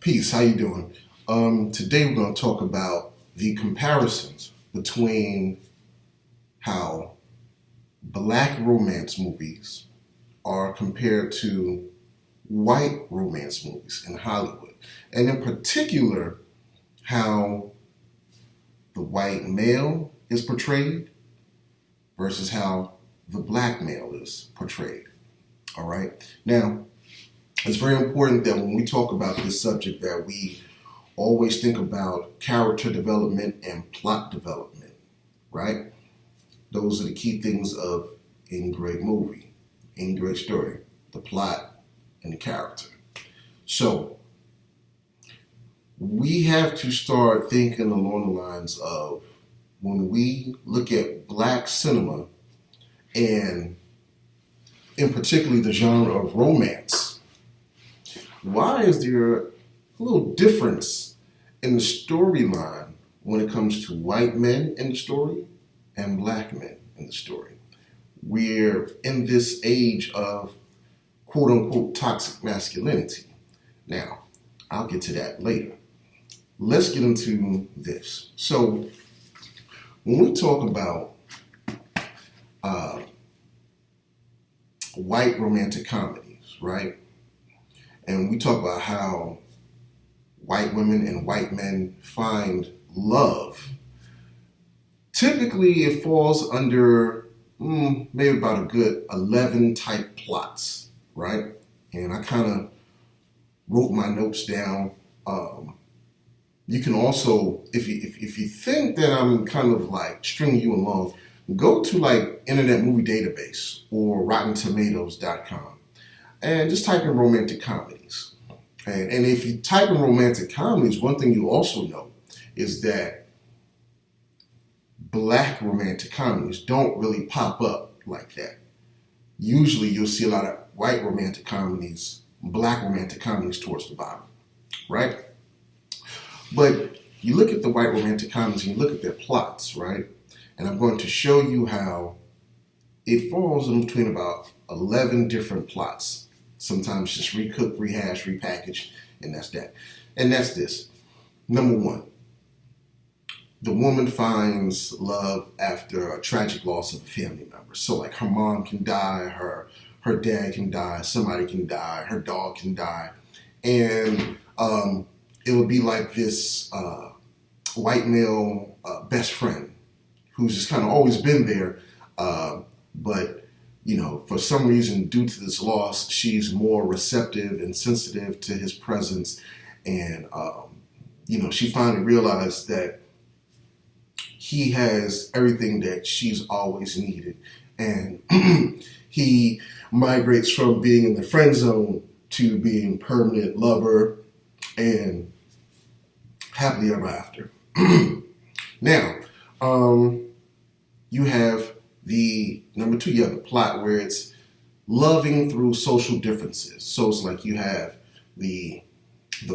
Peace, how you doing? Today we're going to talk about the comparisons between how black romance movies are compared to white romance movies in Hollywood. And in particular, how the white male is portrayed versus how the black male is portrayed. All right? Now, it's very important that when we talk about this subject that we always think about character development and plot development, right? Those are the key things of any great movie, any great story, the plot and the character. So we have to start thinking along the lines of when we look at black cinema and in particularly the genre of romance, why is there a little difference in the storyline when it comes to white men in the story and black men in the story? We're in this age of quote unquote toxic masculinity. Now, I'll get to that later. Let's get into this. So, when we talk about white romantic comedies, right? And we talk about how white women and white men find love. Typically, it falls under maybe about a good 11 type plots, right? And I kind of wrote my notes down. You can also, if you think that I'm kind of like stringing you along, go to like Internet Movie Database or RottenTomatoes.com and just type in romantic comedies. And if you type in romantic comedies, one thing you also know is that black romantic comedies don't really pop up like that. Usually you'll see a lot of white romantic comedies, black romantic comedies towards the bottom, right? But you look at the white romantic comedies and you look at their plots, right? And I'm going to show you how it falls in between about 11 different plots. Sometimes just recook, rehash, repackage, and that's that. And that's this. Number one, the woman finds love after a tragic loss of a family member. So like her mom can die, her dad can die, somebody can die, her dog can die. And it would be like this white male best friend who's just kind of always been there, but you know, for some reason, due to this loss, she's more receptive and sensitive to his presence, and you know, she finally realized that he has everything that she's always needed, and he migrates from being in the friend zone to being permanent lover and happily ever after. Now, you have the number two, you have the plot where it's loving through social differences. So it's like you have the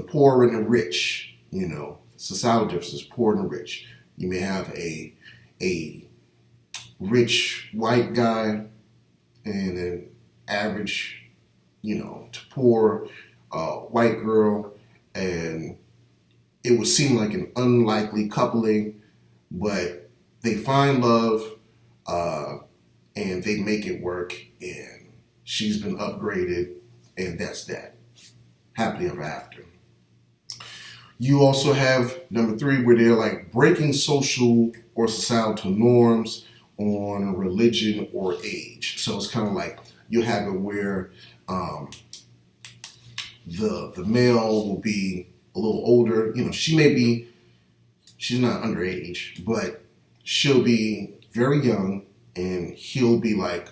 poor and the rich, you know, societal differences, poor and the rich. You may have a rich white guy and an average, you know, to poor white girl, and it would seem like an unlikely coupling, but they find love and they make it work, and she's been upgraded, and that's that. Happily ever after. You also have number three where they're like breaking social or societal norms on religion or age. So it's kind of like you have it where the male will be a little older. You know, she's not underage, but she'll be very young, and he'll be like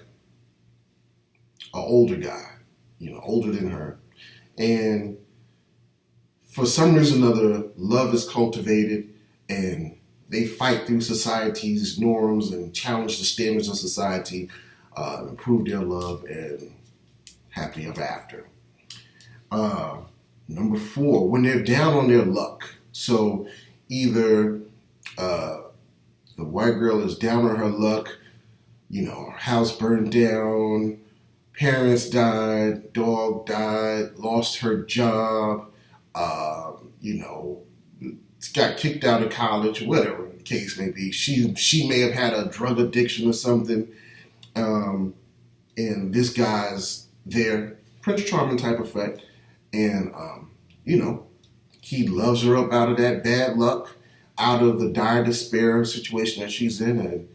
an older guy, you know, older than her. And for some reason or other, love is cultivated, and they fight through society's norms and challenge the standards of society, improve their love, and happily ever after. Number four, when they're down on their luck. So either the white girl is down on her luck, you know, her house burned down, parents died, dog died, lost her job, you know, got kicked out of college, whatever the case may be. She may have had a drug addiction or something, and this guy's there, Prince Charming type effect, and you know, he loves her up out of that bad luck, out of the dire despair situation that she's in, and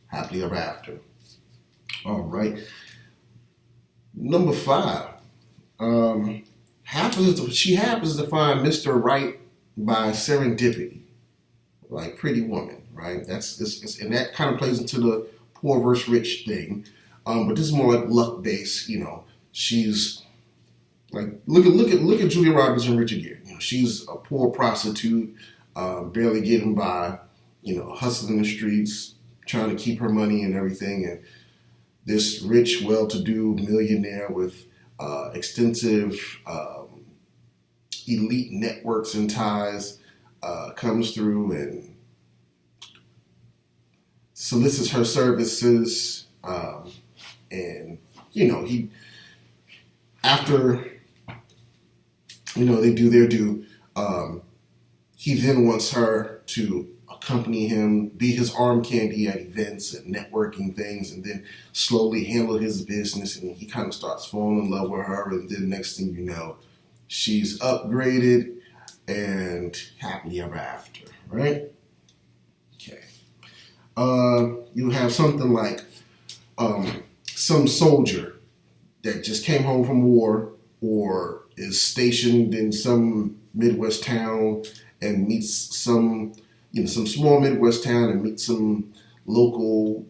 happily ever after. All right. Number 5. She happens to find Mr. Right by serendipity, like Pretty Woman, right? And that kind of plays into the poor versus rich thing. But this is more like luck based. You know, she's like look at Julia Roberts and Richard Gere. You know, she's a poor prostitute, barely getting by. You know, hustling the streets, trying to keep her money and everything, and this rich, well-to-do millionaire with extensive elite networks and ties comes through and solicits her services, and you know, after they do their due, he then wants her to accompany him, be his arm candy at events and networking things, and then slowly handle his business. And he kind of starts falling in love with her, and then next thing you know, she's upgraded and happily ever after, right? Okay. You have something like some soldier that just came home from war or is stationed in some Midwest town and meets some small Midwest town and meets some local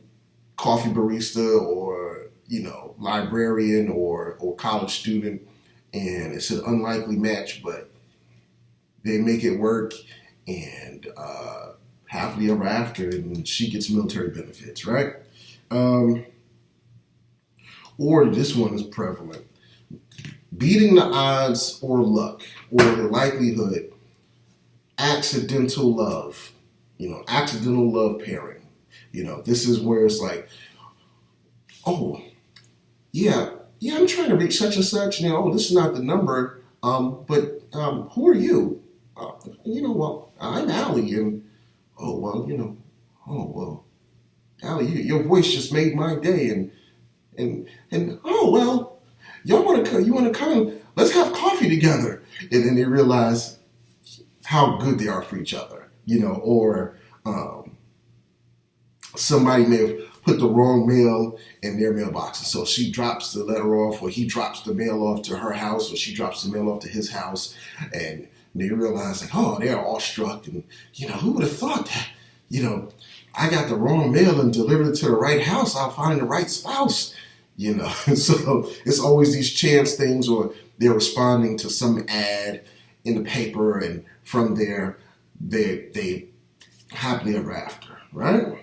coffee barista or, librarian or college student. And it's an unlikely match, but they make it work, and happily ever after, and she gets military benefits, right? Or this one is prevalent. Beating the odds or luck or the likelihood, accidental love, accidental love pairing. This is where it's like, oh, yeah, I'm trying to reach such and such. This is not the number, but who are you? Well, I'm Allie, and Allie, your voice just made my day, and oh well, you want to come? Let's have coffee together, and then they realize how good they are for each other, or somebody may have put the wrong mail in their mailbox. And so she drops the letter off, or he drops the mail off to her house, or she drops the mail off to his house. And they realize, like, oh, they're awestruck. And, who would have thought that, I got the wrong mail and delivered it to the right house, I'll find the right spouse, So it's always these chance things, or they're responding to some ad in the paper, and from there, they happily ever after, right?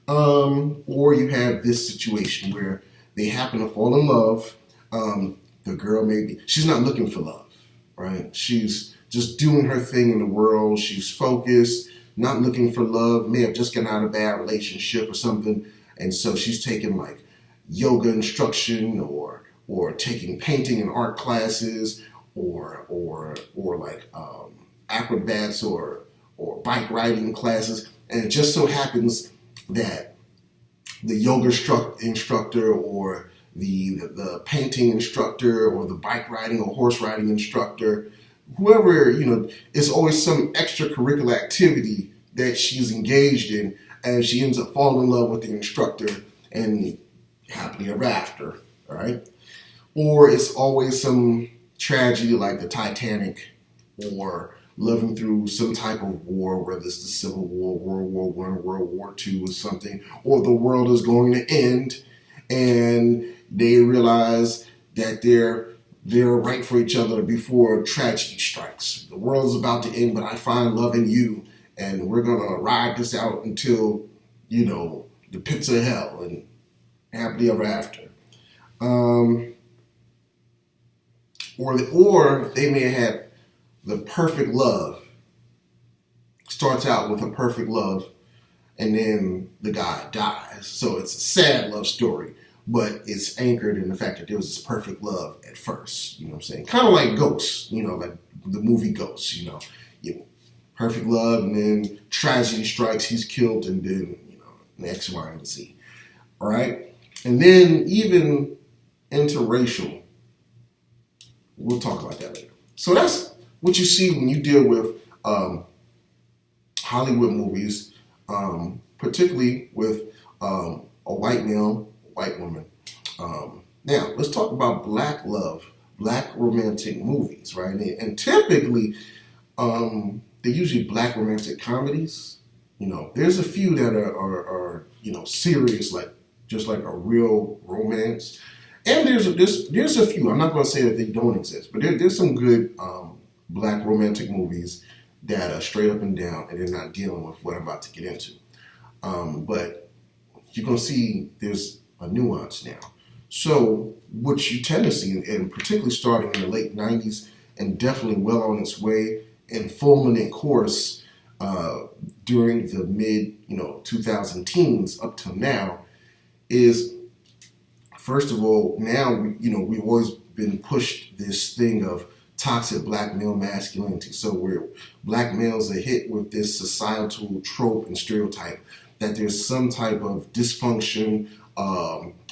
Or you have this situation where they happen to fall in love. The girl she's not looking for love, right? She's just doing her thing in the world. She's focused, not looking for love, may have just gotten out of a bad relationship or something. And so she's taking like yoga instruction or taking painting and art classes or like acrobats or bike riding classes. And it just so happens that the yoga instructor or the painting instructor or the bike riding or horse riding instructor, whoever, it's always some extracurricular activity that she's engaged in, and she ends up falling in love with the instructor and happily ever after, all right? Or it's always some tragedy like the Titanic, or living through some type of war, whether it's the Civil War, World War I, World War II or something, or the world is going to end, and they realize that they're right for each other before tragedy strikes. The world is about to end, but I find love in you, and we're going to ride this out until, the pits of hell, and happily ever after. Or they may have had the perfect love. Starts out with a perfect love, and then the guy dies. So it's a sad love story. but it's anchored in the fact that there was this perfect love at first. You know what I'm saying? Kind of like Ghosts, like the movie Ghosts, perfect love, and then tragedy strikes, he's killed, and then, X, Y, and Z. All right? And then even interracial, we'll talk about that later. So that's what you see when you deal with Hollywood movies, particularly with a white male, white woman. Now, let's talk about black love, black romantic movies, right? And typically, they're usually black romantic comedies. There's a few that are serious, like just like a real romance. And there's a few. I'm not going to say that they don't exist, but there's some good black romantic movies that are straight up and down, and they're not dealing with what I'm about to get into. But you're going to see there's a nuance now. So what you tend to see, and particularly starting in the late 90s and definitely well on its way in fulminant course during the mid 2000 teens up till now, is first of all, now we've always been pushed this thing of toxic black male masculinity. So where black males are hit with this societal trope and stereotype that there's some type of dysfunction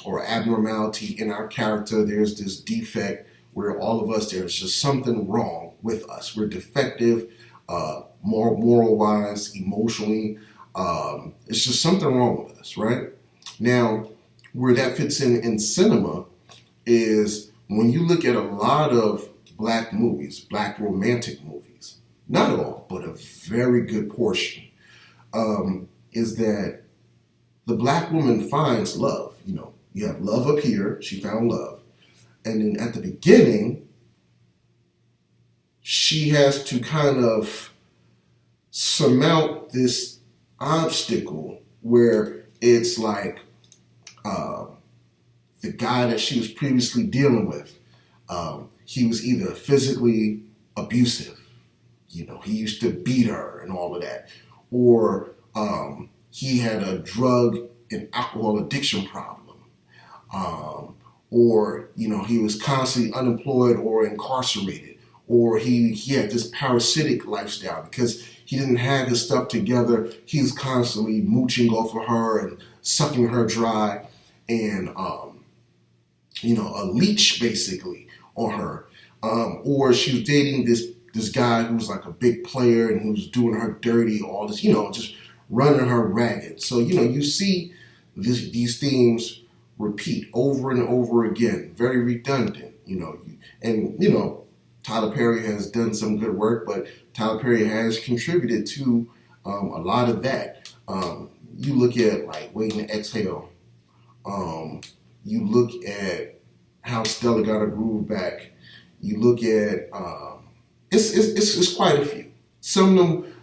or abnormality in our character. There's this defect where all of us, there's just something wrong with us. We're defective, moral-wise, emotionally. It's just something wrong with us, right? Now, where that fits in cinema is when you look at a lot of black movies, black romantic movies, not all, but a very good portion, is that the black woman finds love. You have love up here, she found love. And then at the beginning, she has to kind of surmount this obstacle where it's like the guy that she was previously dealing with, he was either physically abusive, he used to beat her and all of that, or he had a drug and alcohol addiction problem, or he was constantly unemployed or incarcerated, or he had this parasitic lifestyle because he didn't have his stuff together. He was constantly mooching off of her and sucking her dry, and a leech basically on her, or she was dating this guy who was like a big player and who was doing her dirty, all this, just running her ragged. So you see these themes repeat over and over again, very redundant, and Tyler Perry has done some good work, but Tyler Perry has contributed to a lot of that. You look at like Waiting to Exhale. You look at How Stella Got Her Groove Back. You look at it's quite a few. Some of them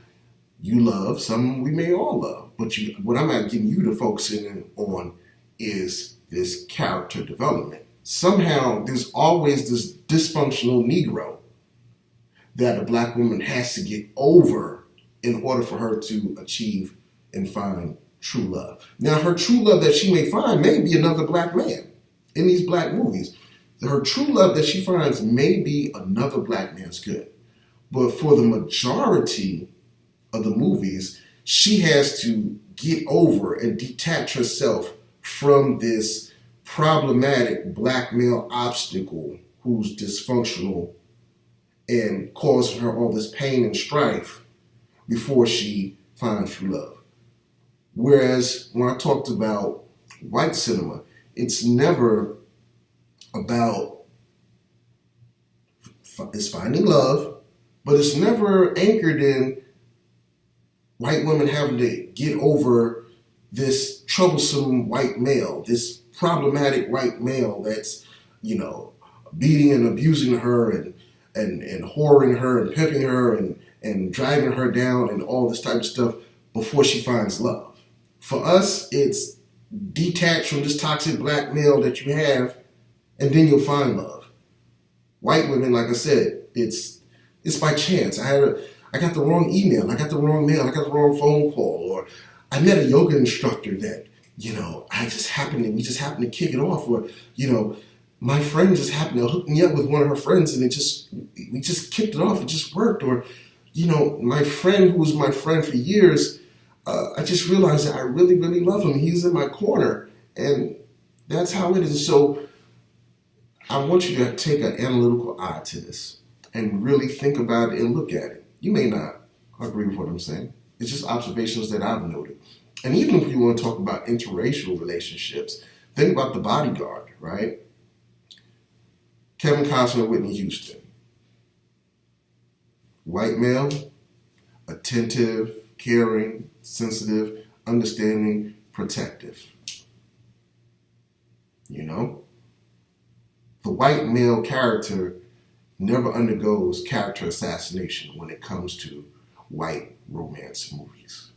you love, some we may all love. But what I'm not getting you to focus in on is this character development. Somehow there's always this dysfunctional Negro that a black woman has to get over in order for her to achieve and find true love. Now, her true love that she may find may be another black man in these black movies. Her true love that she finds may be another black man's good. But for the majority of the movies, she has to get over and detach herself from this problematic black male obstacle who's dysfunctional and causing her all this pain and strife before she finds true love. Whereas when I talked about white cinema, it's never about it's finding love, but it's never anchored in white women having to get over this troublesome white male, this problematic white male that's, beating and abusing her and whoring her and pimping her and dragging her down and all this type of stuff before she finds love. For us, it's detach from this toxic black male that you have, and then you'll find love. White women, like I said, it's by chance. I got the wrong email, I got the wrong mail, I got the wrong phone call, or I met a yoga instructor that we just happened to kick it off, or, my friend just happened to hook me up with one of her friends, and we just kicked it off. It just worked. Or, my friend who was my friend for years, I just realized that I really, really love him. He's in my corner, and that's how it is. So I want you to take an analytical eye to this and really think about it and look at it. You may not agree with what I'm saying. It's just observations that I've noted. And even if you want to talk about interracial relationships, think about The Bodyguard, right? Kevin Costner, Whitney Houston. White male, attentive, caring, sensitive, understanding, protective. The white male character never undergoes character assassination when it comes to white romance movies.